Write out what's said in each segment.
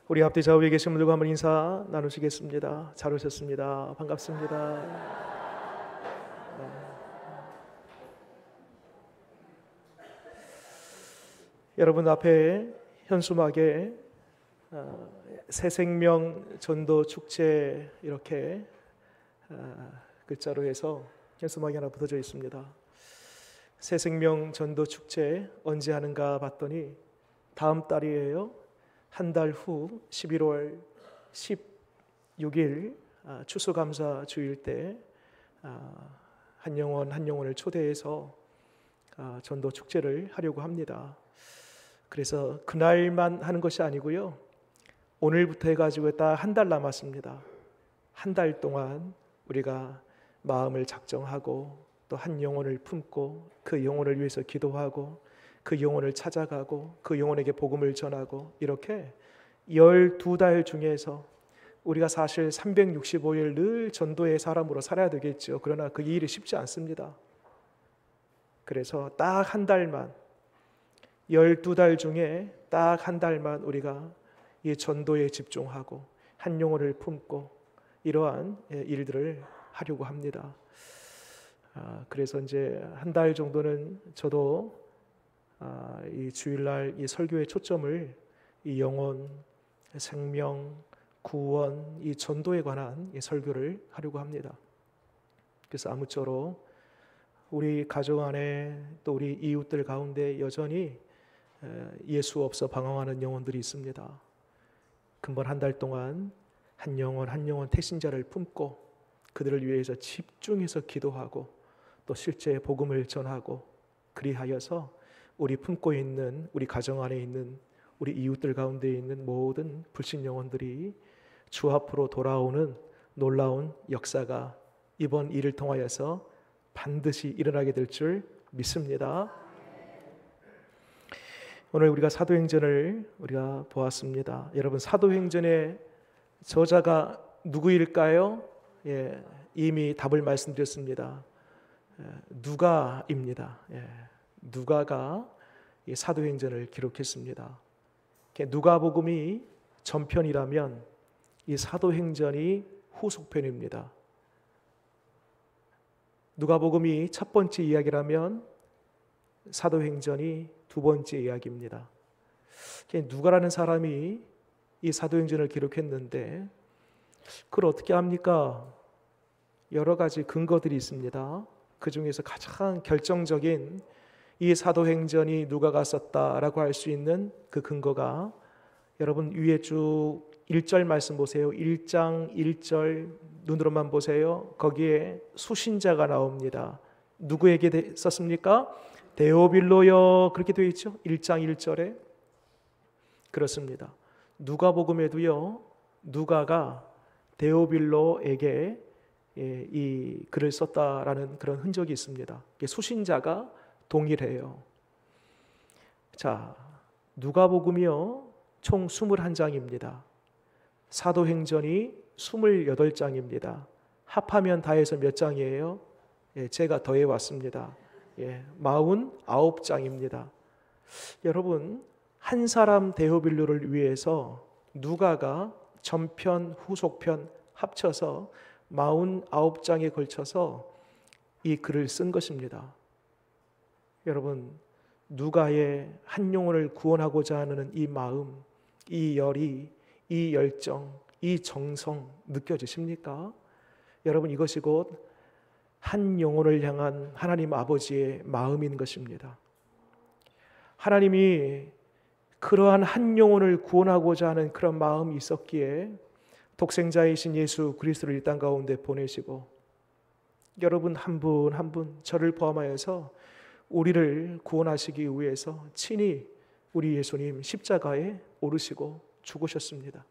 우리 앞뒤 좌우에 계신 분들과 한번 인사 나누시겠습니다. 잘 오셨습니다. 반갑습니다. 여러분 앞에 현수막에 새생명 전도 축제 이렇게 글자로 해서 현수막이 하나 붙어져 있습니다. 새생명 전도 축제 언제 하는가 봤더니 다음 달이에요. 한 달 후 11월 16일 추수감사 주일 때 한 영혼을 초대해서 전도 축제를 하려고 합니다. 그래서 그날만 하는 것이 아니고요. 오늘부터 해가지고 딱 한 달 남았습니다. 한 달 동안 우리가 마음을 작정하고 또 한 영혼을 품고 그 영혼을 위해서 기도하고 그 영혼을 찾아가고 그 영혼에게 복음을 전하고 이렇게 12달 중에서 우리가 사실 365일 늘 전도의 사람으로 살아야 되겠죠. 그러나 그 일이 쉽지 않습니다. 그래서 딱 한 달만 12달 중에 딱 한 달만 우리가 이 전도에 집중하고 한 영혼을 품고 이러한 일들을 하려고 합니다. 그래서 이제 한 달 정도는 저도 이 주일날 이 설교의 초점을 이 영혼, 생명, 구원, 이 전도에 관한 이 설교를 하려고 합니다. 그래서 아무쪼록 우리 가정 안에 또 우리 이웃들 가운데 여전히 예수 없어 방황하는 영혼들이 있습니다. 근본 한 달 동안 한 영혼 태신자를 품고 그들을 위해서 집중해서 기도하고 또 실제 복음을 전하고 그리하여서 우리 품고 있는 우리 가정 안에 있는 우리 이웃들 가운데 있는 모든 불신 영혼들이 주 앞으로 돌아오는 놀라운 역사가 이번 일을 통하여서 반드시 일어나게 될 줄 믿습니다. 오늘 우리가 사도행전을 우리가 보았습니다. 여러분 사도행전의 저자가 누구일까요? 이미 답을 말씀드렸습니다. 누가입니다. 누가가 이 사도행전을 기록했습니다. 누가복음이 전편이라면 이 사도행전이 후속편입니다. 누가복음이 첫 번째 이야기라면 사도행전이 두 번째 이야기입니다. 누가라는 사람이 이 사도행전을 기록했는데 그걸 어떻게 합니까? 여러 가지 근거들이 있습니다. 그 중에서 가장 결정적인 이 사도행전이 누가가 썼다라고 할 수 있는 그 근거가 여러분 위에 쭉 1절 말씀 보세요. 1장 1절 눈으로만 보세요. 거기에 수신자가 나옵니다. 누구에게 썼습니까? 데오빌로여 그렇게 되어 있죠. 1장 1절에 그렇습니다. 누가복음에도요. 누가가 데오빌로에게 이 글을 썼다라는 그런 흔적이 있습니다. 수신자가 동일해요. 자, 누가복음이요. 총 21장입니다. 사도행전이 28장입니다. 합하면 다 해서 몇 장이에요? 제가 더해 왔습니다. 49장입니다. 여러분, 한 사람 데오빌로를 위해서 누가가 전편, 후속편 합쳐서 49장에 걸쳐서 이 글을 쓴 것입니다. 여러분, 누가의 한 영혼을 구원하고자 하는 이 마음, 이 열의, 이 열정, 이 정성 느껴지십니까? 여러분, 이것이 곧 한 영혼을 향한 하나님 아버지의 마음인 것입니다. 하나님이 그러한 한 영혼을 구원하고자 하는 그런 마음이 있었기에 독생자이신 예수 그리스도를 이 땅 가운데 보내시고 여러분 한 분 한 분 저를 포함하여서 우리를 구원하시기 위해서 친히 우리 예수님 십자가에 오르시고 죽으셨습니다.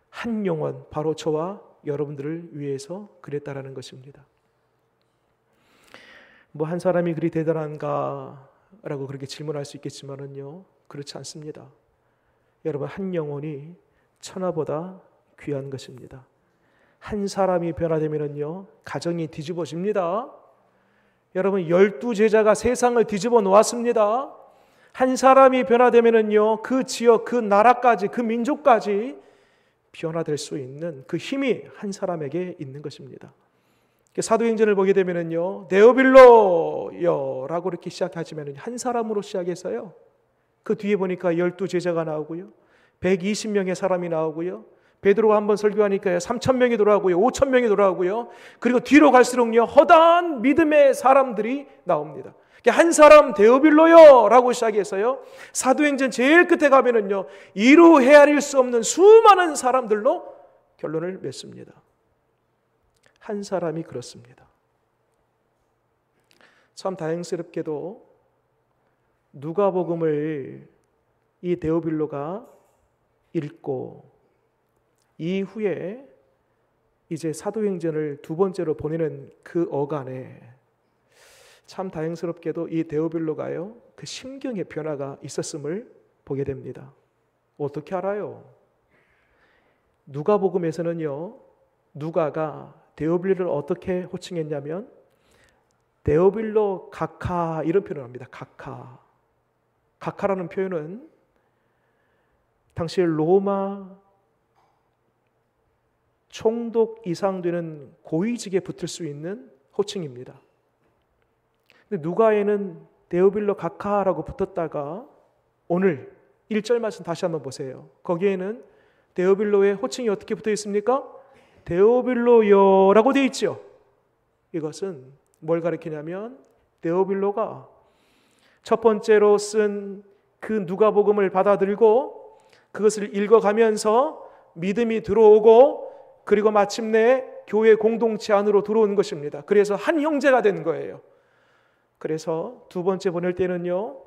한 영혼, 바로 저와 여러분들을 위해서 그랬다라는 것입니다. 뭐 한 사람이 그리 대단한가 라고 그렇게 질문할 수 있겠지만은요, 그렇지 않습니다. 여러분, 한 영혼이 천하보다 귀한 것입니다. 한 사람이 변화되면은요, 가정이 뒤집어집니다. 여러분, 12 제자가 세상을 뒤집어 놓았습니다. 한 사람이 변화되면은요, 그 지역, 그 나라까지, 그 민족까지 변화될 수 있는 그 힘이 한 사람에게 있는 것입니다. 사도행전을 보게 되면은요, 데오빌로여라고 이렇게 시작하지만은 한 사람으로 시작해서요, 그 뒤에 보니까 12제자가 나오고요, 120명의 사람이 나오고요, 베드로가 한번 설교하니까 3,000명이 돌아오고요, 5,000명이 돌아오고요, 그리고 뒤로 갈수록요, 허다한 믿음의 사람들이 나옵니다. 한 사람 데오빌로여라고 시작해서요, 사도행전 제일 끝에 가면은요, 이루 헤아릴 수 없는 수많은 사람들로 결론을 맺습니다. 한 사람이 그렇습니다. 참 다행스럽게도 누가복음을 이 데오빌로가 읽고 이후에 이제 사도행전을 두 번째로 보내는 그 어간에 참 다행스럽게도 이 데오빌로가요, 그 심경의 변화가 있었음을 보게 됩니다. 어떻게 알아요? 누가복음에서는요, 누가가 데오빌로를 어떻게 호칭했냐면 데오빌로 가카 이런 표현을 합니다. 가카라는 표현은 당시 로마 총독 이상 되는 고위직에 붙을 수 있는 호칭입니다. 근데 누가에는 데오빌로 가카라고 붙었다가 오늘 1절 말씀 다시 한번 보세요. 거기에는 데오빌로의 호칭이 어떻게 붙어 있습니까? 데오빌로여라고 되어 있죠. 이것은 뭘 가리키냐면 데오빌로가 첫 번째로 쓴 그 누가복음을 받아들이고 그것을 읽어가면서 믿음이 들어오고 그리고 마침내 교회 공동체 안으로 들어온 것입니다. 그래서 한 형제가 된 거예요. 그래서 두 번째 보낼 때는요,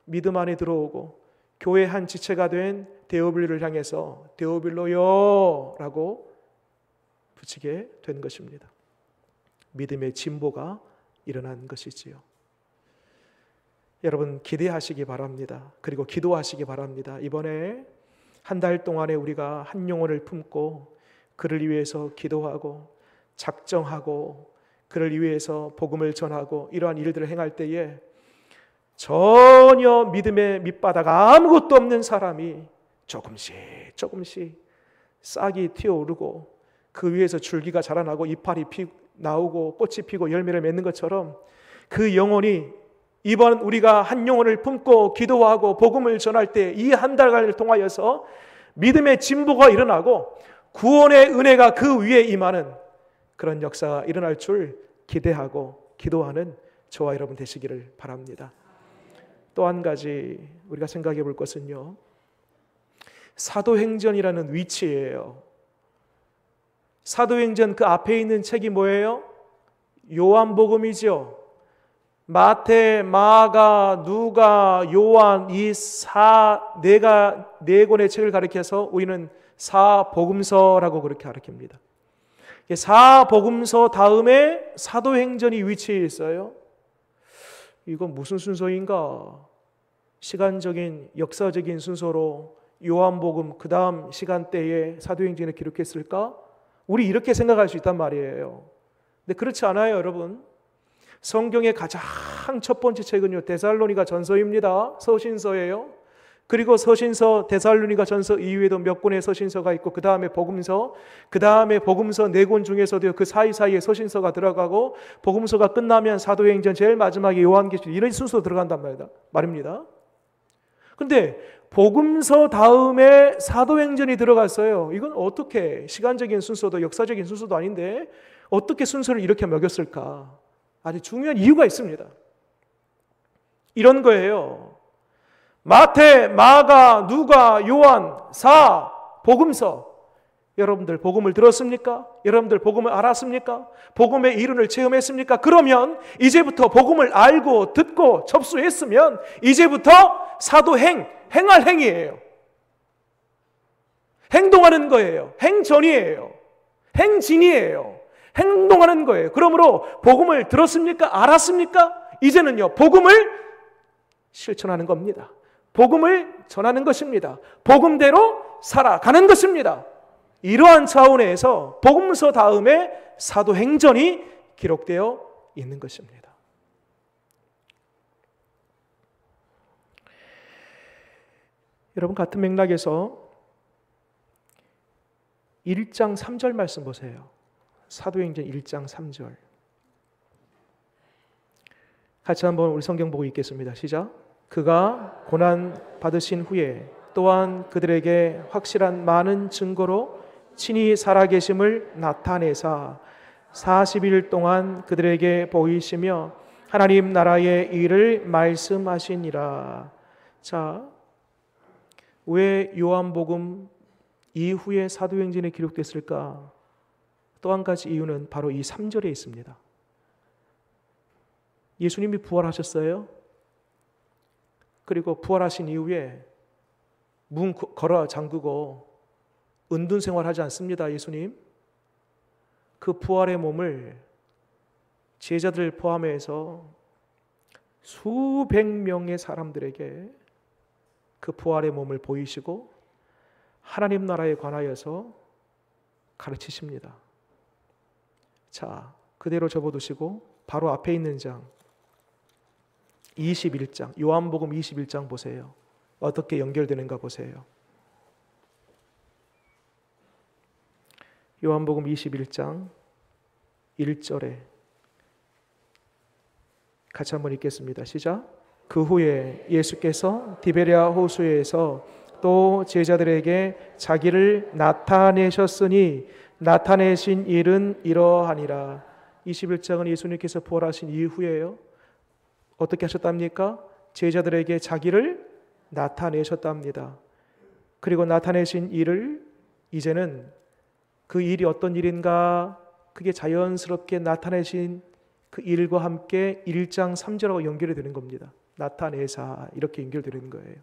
믿음 안에 들어오고 교회 한 지체가 된 데오빌로를 향해서 데오빌로여라고 붙이게 된 것입니다. 믿음의 진보가 일어난 것이지요. 여러분 기대하시기 바랍니다. 그리고 기도하시기 바랍니다. 이번에 한 달 동안에 우리가 한 영혼을 품고 그를 위해서 기도하고 작정하고 그를 위해서 복음을 전하고 이러한 일들을 행할 때에 전혀 믿음의 밑바닥 아무것도 없는 사람이 조금씩 싹이 튀어오르고 그 위에서 줄기가 자라나고 이파리 나오고 꽃이 피고 열매를 맺는 것처럼 그 영혼이 이번 우리가 한 영혼을 품고 기도하고 복음을 전할 때 이 한 달간을 통하여서 믿음의 진보가 일어나고 구원의 은혜가 그 위에 임하는 그런 역사가 일어날 줄 기대하고 기도하는 저와 여러분 되시기를 바랍니다. 또 한 가지 우리가 생각해 볼 것은요, 사도행전이라는 위치예요. 사도행전 그 앞에 있는 책이 뭐예요? 요한복음이죠. 마태, 마가, 누가, 요한 이 네 권의 책을 가리켜서 우리는 사복음서라고 그렇게 가르칩니다. 사복음서 다음에 사도행전이 위치해 있어요. 이건 무슨 순서인가? 시간적인 역사적인 순서로 요한복음 그 다음 시간대에 사도행전을 기록했을까? 우리 이렇게 생각할 수 있단 말이에요. 근데 그렇지 않아요, 여러분. 성경의 가장 첫 번째 책은요, 데살로니가 전서입니다. 서신서예요. 그리고 서신서, 데살로니가 전서 이후에도 몇 권의 서신서가 있고 그 다음에 복음서, 그 다음에 복음서 4권 중에서도 그 사이사이에 서신서가 들어가고 복음서가 끝나면 사도행전 제일 마지막에 요한계시록 이런 순서로 들어간단 말입니다. 근데 복음서 다음에 사도행전이 들어갔어요. 이건 어떻게 시간적인 순서도 역사적인 순서도 아닌데 어떻게 순서를 이렇게 먹였을까? 아주 중요한 이유가 있습니다. 이런 거예요. 마태, 마가, 누가, 요한, 복음서. 여러분들 복음을 들었습니까? 여러분들 복음을 알았습니까? 복음의 이론을 체험했습니까? 그러면 이제부터 복음을 알고 듣고 접수했으면 이제부터 행할 행이에요. 행동하는 거예요. 행전이에요. 행진이에요. 행동하는 거예요. 그러므로 복음을 들었습니까? 알았습니까? 이제는요, 복음을 실천하는 겁니다. 복음을 전하는 것입니다. 복음대로 살아가는 것입니다. 이러한 차원에서 복음서 다음에 사도행전이 기록되어 있는 것입니다. 여러분, 같은 맥락에서 1장 3절 말씀 보세요. 사도행전 1장 3절. 같이 한번 우리 성경 보고 읽겠습니다. 시작. 그가 고난 받으신 후에 또한 그들에게 확실한 많은 증거로 친히 살아계심을 나타내사 40일 동안 그들에게 보이시며 하나님 나라의 일을 말씀하시니라. 자, 왜 요한복음 이후에 사도행전에 기록됐을까? 또 한 가지 이유는 바로 이 3절에 있습니다. 예수님이 부활하셨어요. 그리고 부활하신 이후에 문 걸어 잠그고 은둔 생활하지 않습니다. 예수님. 그 부활의 몸을 제자들 포함해서 수백 명의 사람들에게 그 부활의 몸을 보이시고 하나님 나라에 관하여서 가르치십니다. 자, 그대로 접어두시고 바로 앞에 있는 장 21장, 요한복음 21장 보세요. 어떻게 연결되는가 보세요. 요한복음 21장 1절에 같이 한번 읽겠습니다. 시작. 그 후에 예수께서 디베랴 호수에서 또 제자들에게 자기를 나타내셨으니 나타내신 일은 이러하니라. 21장은 예수님께서 부활하신 이후에요. 어떻게 하셨답니까? 제자들에게 자기를 나타내셨답니다. 그리고 나타내신 일을 이제는 그 일이 어떤 일인가? 그게 자연스럽게 나타내신 그 일과 함께 1장 3절하고 연결이 되는 겁니다. 나타내사 이렇게 연결되는 거예요.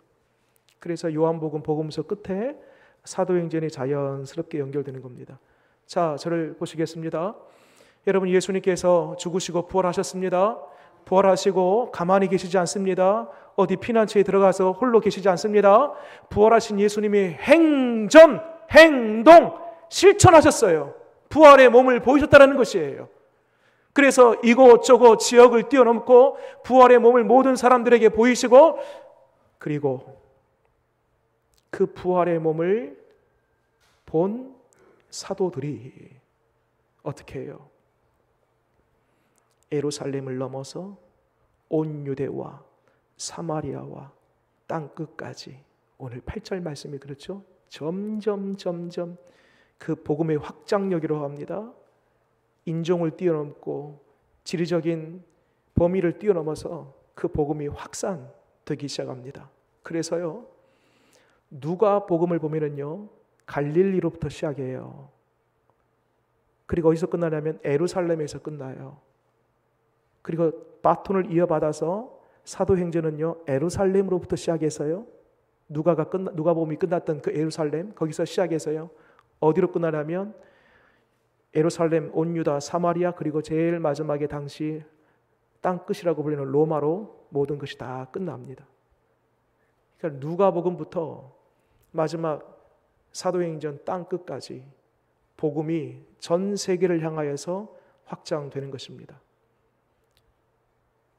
그래서 요한복음 복음서 끝에 사도행전이 자연스럽게 연결되는 겁니다. 자, 저를 보시겠습니다. 여러분, 예수님께서 죽으시고 부활하셨습니다. 부활하시고 가만히 계시지 않습니다. 어디 피난처에 들어가서 홀로 계시지 않습니다. 부활하신 예수님이 행전, 행동, 실천하셨어요. 부활의 몸을 보이셨다는 것이에요. 그래서 이곳저곳 지역을 뛰어넘고 부활의 몸을 모든 사람들에게 보이시고, 그리고 그 부활의 몸을 본 사도들이 어떻게 해요? 예루살렘을 넘어서 온 유대와 사마리아와 땅끝까지, 오늘 8절 말씀이 그렇죠? 점점 그 복음의 확장력이라고 합니다. 인종을 뛰어넘고 지리적인 범위를 뛰어넘어서 그 복음이 확산되기 시작합니다. 그래서요, 누가 복음을 보면은요, 갈릴리로부터 시작해요. 그리고 어디서 끝나냐면 예루살렘에서 끝나요. 그리고 바톤을 이어받아서 사도행전은요, 예루살렘으로부터 시작해서요, 누가복음이 끝났던 그 예루살렘, 거기서 시작해서요, 어디로 끝나냐면 예루살렘, 온 유다, 사마리아, 그리고 제일 마지막에 당시 땅끝이라고 불리는 로마로 모든 것이 다 끝납니다. 그러니까 누가복음부터 마지막 사도행전 땅끝까지 복음이 전 세계를 향하여서 확장되는 것입니다.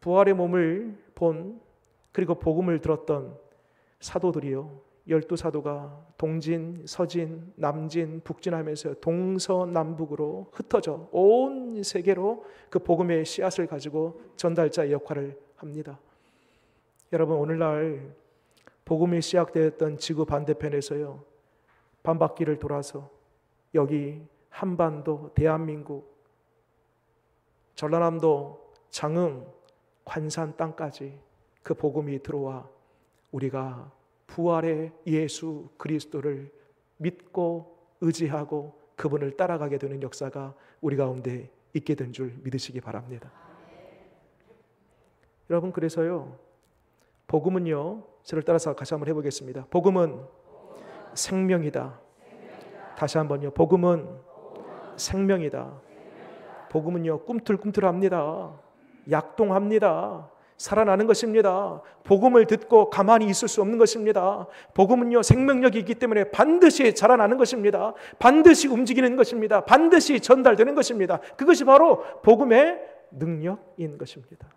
부활의 몸을 본, 그리고 복음을 들었던 사도들이요, 12사도가 동진, 서진, 남진, 북진하면서 동서남북으로 흩어져 온 세계로 그 복음의 씨앗을 가지고 전달자의 역할을 합니다. 여러분, 오늘날 복음이 시작되었던 지구 반대편에서요, 반바퀴를 돌아서 여기 한반도, 대한민국, 전라남도, 장흥, 관산 땅까지 그 복음이 들어와 우리가 부활의 예수 그리스도를 믿고 의지하고 그분을 따라가게 되는 역사가 우리 가운데 있게 된 줄 믿으시기 바랍니다. 여러분, 그래서요, 복음은요, 저를 따라서 같이 한번 해보겠습니다. 복음은 생명이다. 다시 한번요, 복음은 생명이다. 복음은요, 꿈틀꿈틀합니다. 약동합니다. 살아나는 것입니다. 복음을 듣고 가만히 있을 수 없는 것입니다. 복음은요, 생명력이 있기 때문에 반드시 자라나는 것입니다. 반드시 움직이는 것입니다. 반드시 전달되는 것입니다. 그것이 바로 복음의 능력인 것입니다.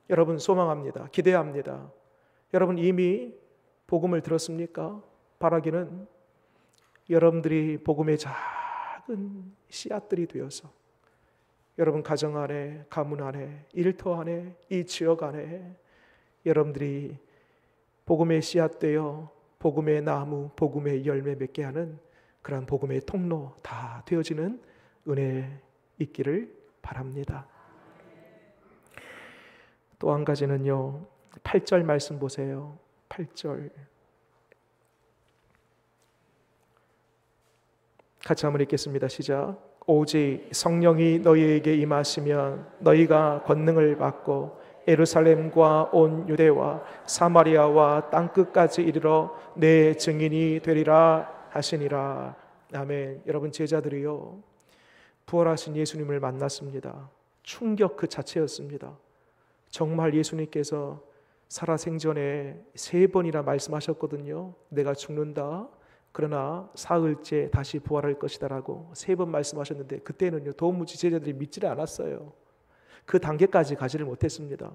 여러분, 소망합니다. 기대합니다. 여러분, 이미 복음을 들었습니까? 바라기는 여러분들이 복음의 작은 씨앗들이 되어서 여러분 가정 안에, 가문 안에, 일터 안에, 이 지역 안에 여러분들이 복음의 씨앗 되어 복음의 나무, 복음의 열매 맺게 하는 그러한 복음의 통로 다 되어지는 은혜 있기를 바랍니다. 또 한 가지는요, 8절 말씀 보세요. 8절 같이 한번 읽겠습니다. 시작. 오직 성령이 너희에게 임하시면 너희가 권능을 받고 예루살렘과 온 유대와 사마리아와 땅끝까지 이르러 내 증인이 되리라 하시니라. 아멘. 여러분, 제자들이요, 부활하신 예수님을 만났습니다. 충격 그 자체였습니다. 정말 예수님께서 살아생전에 3번이나 말씀하셨거든요. 내가 죽는다, 그러나 사흘째 다시 부활할 것이다 라고 3번 말씀하셨는데, 그때는요 도무지 제자들이 믿지를 않았어요. 그 단계까지 가지를 못했습니다.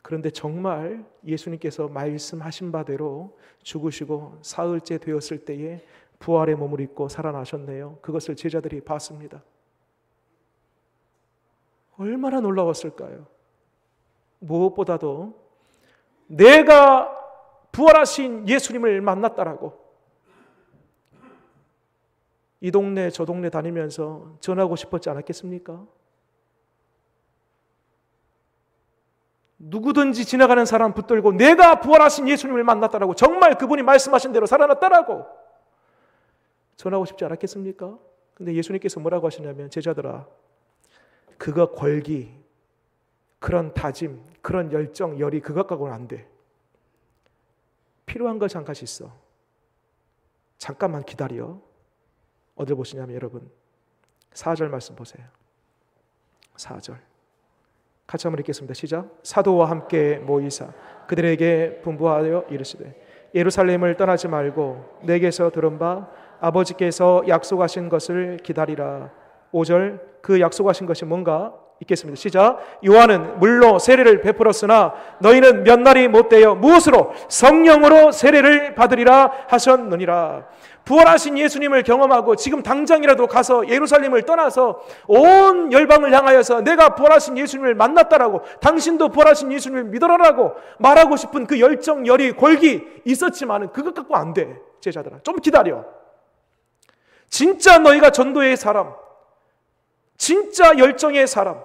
그런데 정말 예수님께서 말씀하신 바대로 죽으시고 사흘째 되었을 때에 부활의 몸을 입고 살아나셨네요. 그것을 제자들이 봤습니다. 얼마나 놀라웠을까요? 무엇보다도 내가 부활하신 예수님을 만났다라고, 이 동네 저 동네 다니면서 전하고 싶었지 않았겠습니까? 누구든지 지나가는 사람 붙들고 내가 부활하신 예수님을 만났다라고, 정말 그분이 말씀하신 대로 살아났다라고 전하고 싶지 않았겠습니까? 근데 예수님께서 뭐라고 하시냐면, 제자들아, 그거 권기, 그런 다짐, 그런 열정, 열이 그것 갖고는 안 돼. 필요한 것이 한 가지 있어. 잠깐만 기다려. 어딜 보시냐면 여러분 4절 말씀 보세요. 4절 같이 한번 읽겠습니다. 시작. 사도와 함께 모이사 그들에게 분부하여 이르시되 예루살렘을 떠나지 말고 내게서 들은 바 아버지께서 약속하신 것을 기다리라. 5절 그 약속하신 것이 뭔가 읽겠습니다. 시작. 요한은 물로 세례를 베풀었으나 너희는 몇 날이 못되어 무엇으로? 성령으로 세례를 받으리라 하셨느니라. 부활하신 예수님을 경험하고 지금 당장이라도 가서 예루살렘을 떠나서 온 열방을 향하여서 내가 부활하신 예수님을 만났다라고, 당신도 부활하신 예수님을 믿어라라고 말하고 싶은 그 열정, 열이, 골기 있었지만은 그것 갖고 안 돼. 제자들아, 좀 기다려. 진짜 너희가 전도의 사람, 진짜 열정의 사람,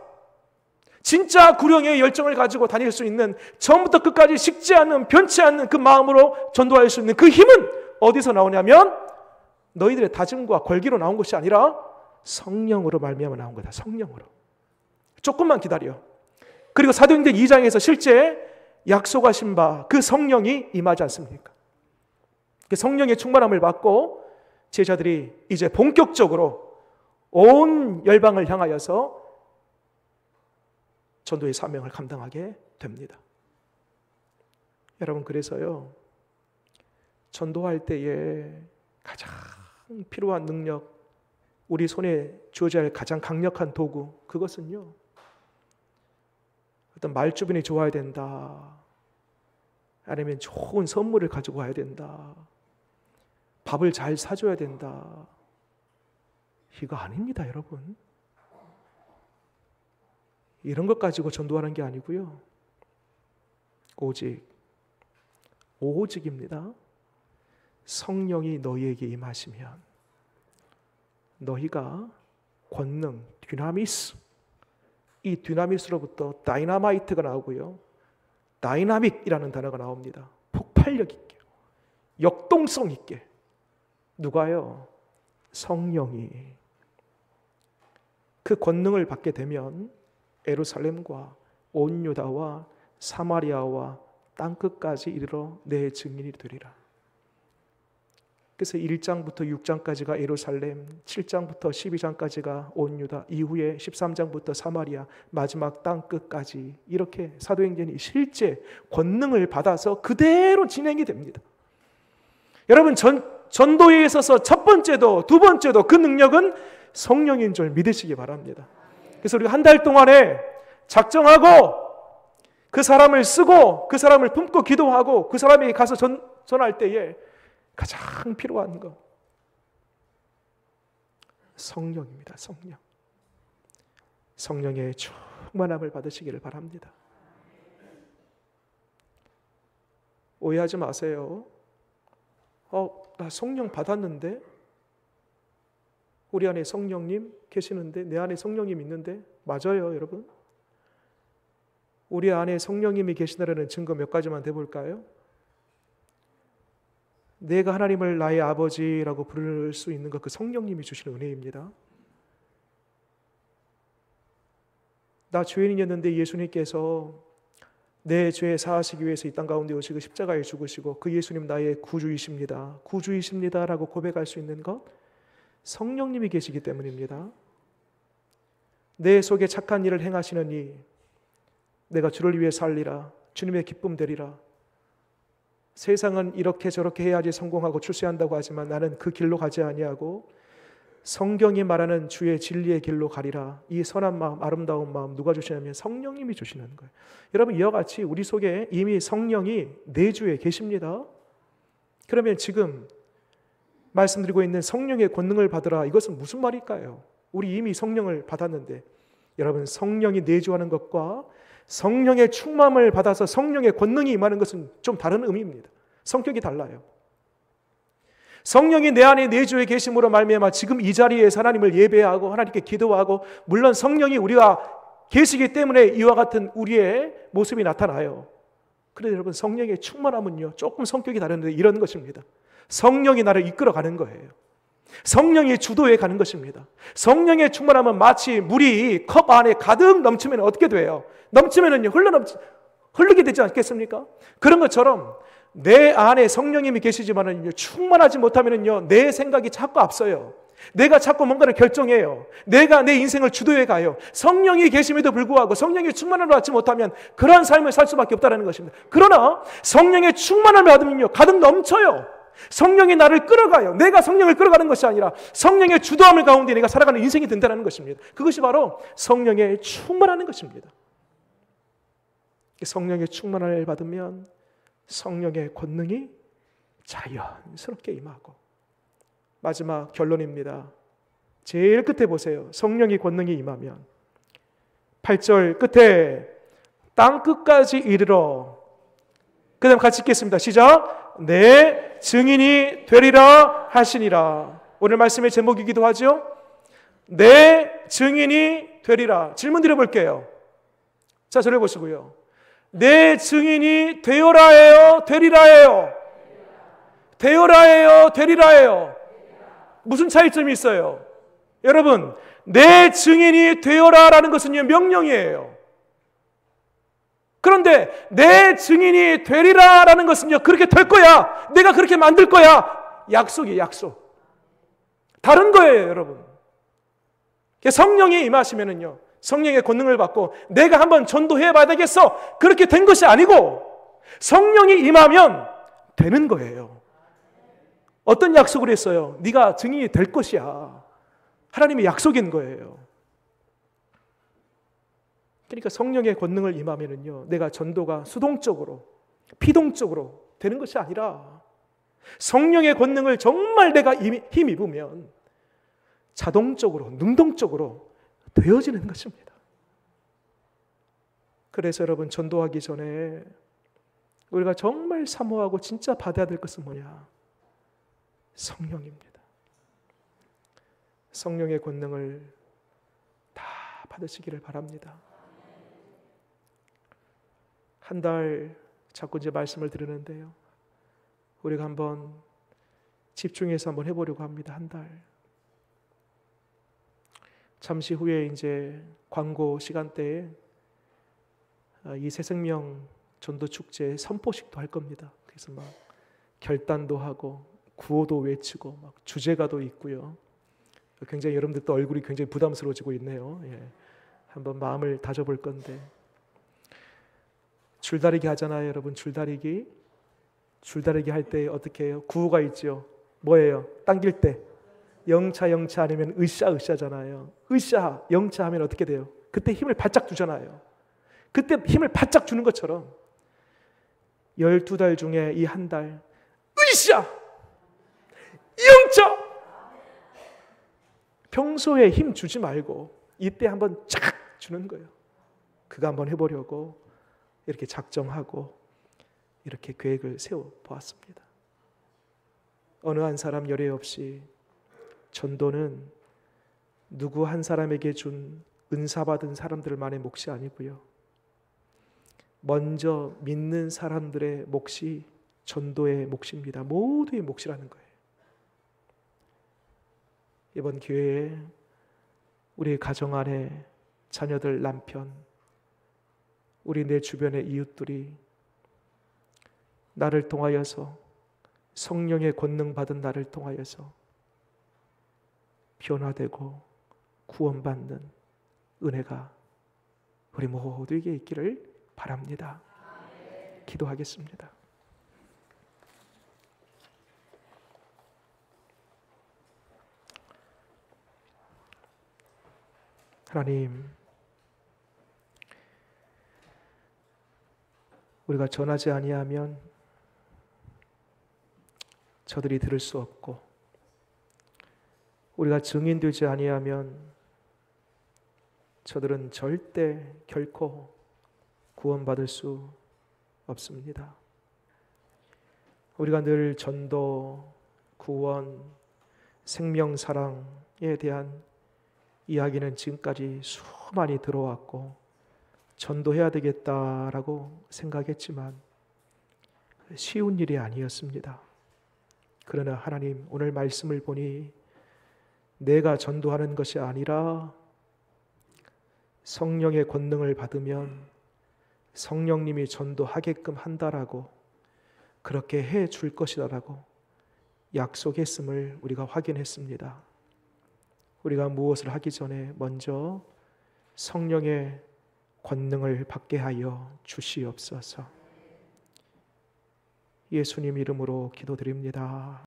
진짜 구령의 열정을 가지고 다닐 수 있는, 처음부터 끝까지 식지 않는, 변치 않는 그 마음으로 전도할 수 있는 그 힘은 어디서 나오냐면 너희들의 다짐과 권기로 나온 것이 아니라 성령으로 말미암아 나온 거다. 성령으로. 조금만 기다려. 그리고 사도행전 2장에서 실제 약속하신 바 그 성령이 임하지 않습니까? 그 성령의 충만함을 받고 제자들이 이제 본격적으로 온 열방을 향하여서 전도의 사명을 감당하게 됩니다. 여러분, 그래서요, 전도할 때에 가장 필요한 능력, 우리 손에 주어져야 할 가장 강력한 도구, 그것은요, 어떤 말주변이 좋아야 된다, 아니면 좋은 선물을 가지고 와야 된다, 밥을 잘 사줘야 된다, 이거 아닙니다, 여러분. 이런 것 가지고 전도하는 게 아니고요, 오직입니다. 성령이 너희에게 임하시면 너희가 권능, dynamis, 이 dynamis로부터 다이나마이트가 나오고요, 다이나믹이라는 단어가 나옵니다. 폭발력 있게, 역동성 있게. 누가요? 성령이. 그 권능을 받게 되면 예루살렘과 온 유다와 사마리아와 땅끝까지 이르러 내 증인이 되리라. 그래서 1장부터 6장까지가 예루살렘, 7장부터 12장까지가 온 유다, 이후에 13장부터 사마리아, 마지막 땅끝까지, 이렇게 사도행전이 실제 권능을 받아서 그대로 진행이 됩니다. 여러분, 전도에 있어서 첫 번째도 두 번째도 그 능력은 성령인 줄 믿으시기 바랍니다. 그래서 우리가 한 달 동안에 작정하고 그 사람을 쓰고 그 사람을 품고 기도하고 그 사람에게 가서 전할 때에 가장 필요한 것 성령입니다. 성령. 성령의 충만함을 받으시기를 바랍니다. 오해하지 마세요. 나 성령 받았는데, 우리 안에 성령님 계시는데, 내 안에 성령님 있는데, 맞아요, 여러분. 우리 안에 성령님이 계시다라는 증거 몇 가지만 대볼까요? 내가 하나님을 나의 아버지라고 부를 수 있는 것, 그 성령님이 주시는 은혜입니다. 나 죄인이었는데 예수님께서 내 죄 사하시기 위해서 이 땅 가운데 오시고 십자가에 죽으시고 그 예수님 나의 구주이십니다. 구주이십니다라고 고백할 수 있는 것, 성령님이 계시기 때문입니다. 내 속에 착한 일을 행하시는 이, 내가 주를 위해 살리라, 주님의 기쁨 되리라. 세상은 이렇게 저렇게 해야지 성공하고 출세한다고 하지만 나는 그 길로 가지 아니하고 성경이 말하는 주의 진리의 길로 가리라. 이 선한 마음, 아름다운 마음 누가 주시냐면 성령님이 주시는 거예요. 여러분, 이와 같이 우리 속에 이미 성령이 내주에 계십니다. 그러면 지금 말씀드리고 있는 성령의 권능을 받으라, 이것은 무슨 말일까요? 우리 이미 성령을 받았는데, 여러분, 성령이 내주하는 것과 성령의 충만함을 받아서 성령의 권능이 임하는 것은 좀 다른 의미입니다. 성격이 달라요. 성령이 내 안에 내주에 계심으로 말미암아 지금 이 자리에서 하나님을 예배하고 하나님께 기도하고, 물론 성령이 우리가 계시기 때문에 이와 같은 우리의 모습이 나타나요. 그런데 여러분, 성령의 충만함은요, 조금 성격이 다른데 이런 것입니다. 성령이 나를 이끌어가는 거예요. 성령이 주도해 가는 것입니다. 성령의 충만함은 마치 물이 컵 안에 가득 넘치면 어떻게 돼요? 넘치면은요, 흐르게 되지 않겠습니까? 그런 것처럼 내 안에 성령님이 계시지만은요, 충만하지 못하면은요, 내 생각이 자꾸 앞서요. 내가 자꾸 뭔가를 결정해요. 내가 내 인생을 주도해 가요. 성령이 계심에도 불구하고 성령의 충만함을 받지 못하면 그러한 삶을 살 수밖에 없다는 것입니다. 그러나 성령의 충만함을 받으면요, 가득 넘쳐요. 성령이 나를 끌어가요. 내가 성령을 끌어가는 것이 아니라 성령의 주도함을 가운데 내가 살아가는 인생이 된다는 것입니다. 그것이 바로 성령의 충만하는 것입니다. 성령의 충만함을 받으면 성령의 권능이 자연스럽게 임하고, 마지막 결론입니다. 제일 끝에 보세요. 성령의 권능이 임하면 8절 끝에 땅 끝까지 이르러, 그 다음 같이 읽겠습니다. 시작. 내 증인이 되리라 하시니라. 오늘 말씀의 제목이기도 하죠. 내 증인이 되리라. 질문 드려볼게요. 자, 저를 보시고요. 내 증인이 되어라예요, 되리라예요? 되어라예요, 되리라예요? 무슨 차이점이 있어요? 여러분, 내 증인이 되어라라는 것은요, 명령이에요. 그런데 내 증인이 되리라라는 것은요, 그렇게 될 거야, 내가 그렇게 만들 거야, 약속이에요. 약속. 다른 거예요, 여러분. 성령이 임하시면은요, 성령의 권능을 받고 내가 한번 전도해 봐야 되겠어, 그렇게 된 것이 아니고 성령이 임하면 되는 거예요. 어떤 약속을 했어요? 네가 증인이 될 것이야. 하나님의 약속인 거예요. 그러니까 성령의 권능을 임하면은요, 내가 전도가 수동적으로, 피동적으로 되는 것이 아니라 성령의 권능을 정말 내가 힘입으면 자동적으로, 능동적으로 되어지는 것입니다. 그래서 여러분, 전도하기 전에 우리가 정말 사모하고 진짜 받아야 될 것은 뭐냐? 성령입니다. 성령의 권능을 다 받으시기를 바랍니다. 한 달 자꾸 이제 말씀을 드리는데요, 우리가 한번 집중해서 한번 해보려고 합니다. 한 달. 잠시 후에 이제 광고 시간대에 이 새생명 전도 축제 선포식도 할 겁니다. 그래서 막 결단도 하고 구호도 외치고 막 주제가도 있고요. 굉장히 여러분들도 얼굴이 굉장히 부담스러워지고 있네요. 예. 한번 마음을 다져볼 건데, 줄다리기 하잖아요, 여러분. 줄다리기 할 때 어떻게 해요? 구호가 있죠. 뭐예요? 당길 때 영차 아니면 으쌰잖아요. 으쌰 영차 하면 어떻게 돼요? 그때 힘을 바짝 주잖아요. 그때 힘을 바짝 주는 것처럼 12달 중에 이 한 달 으쌰! 영접! 평소에 힘 주지 말고 이때 한번 쫙 주는 거예요. 그거 한번 해보려고 이렇게 작정하고 이렇게 계획을 세워 보았습니다. 어느 한 사람 열애 없이 전도는 누구 한 사람에게 준 은사받은 사람들만의 몫이 아니고요. 먼저 믿는 사람들의 몫이 전도의 몫입니다. 모두의 몫이라는 거예요. 이번 기회에 우리 가정 안에 자녀들, 남편, 우리 내 주변의 이웃들이 나를 통하여서 성령의 권능 받은 나를 통하여서 변화되고 구원받는 은혜가 우리 모두에게 있기를 바랍니다. 기도하겠습니다. 하나님, 우리가 전하지 아니하면 저들이 들을 수 없고, 우리가 증인되지 아니하면 저들은 절대 결코 구원받을 수 없습니다. 우리가 늘 전도, 구원, 생명, 사랑에 대한 이야기는 지금까지 수많이 들어왔고 전도해야 되겠다라고 생각했지만 쉬운 일이 아니었습니다. 그러나 하나님, 오늘 말씀을 보니 내가 전도하는 것이 아니라 성령의 권능을 받으면 성령님이 전도하게끔 한다라고, 그렇게 해 줄 것이다라고 약속했음을 우리가 확인했습니다. 우리가 무엇을 하기 전에 먼저 성령의 권능을 받게 하여 주시옵소서. 예수님 이름으로 기도드립니다.